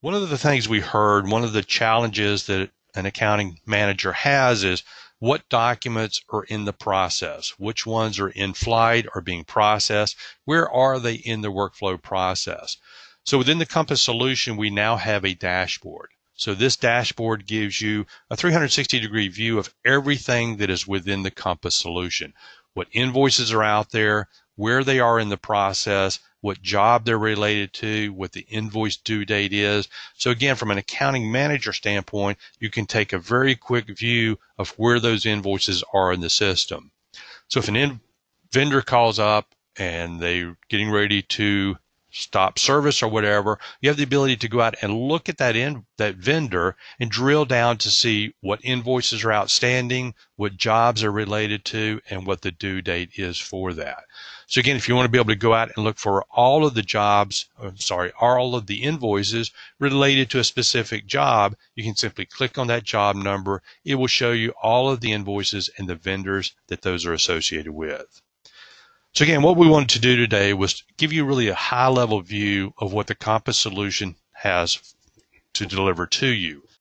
One of the things we heard, one of the challenges that an accounting manager has is what documents are in the process, which ones are in flight or being processed, where are they in the workflow process. So within the Compass solution, we now have a dashboard. So this dashboard gives you a 360-degree view of everything that is within the Compass solution, what invoices are out there, where they are in the process, what job they're related to, what the invoice due date is. So again, from an accounting manager standpoint, you can take a very quick view of where those invoices are in the system. So if an vendor calls up and they're getting ready to stop service or whatever, you have the ability to go out and look at that vendor and drill down to see what invoices are outstanding, what jobs are related to, and what the due date is for that. So again, if you want to be able to go out and look for all of the all of the invoices related to a specific job, you can simply click on that job number. It will show you all of the invoices and the vendors that those are associated with. So again, what we wanted to do today was give you really a high-level view of what the Compass solution has to deliver to you.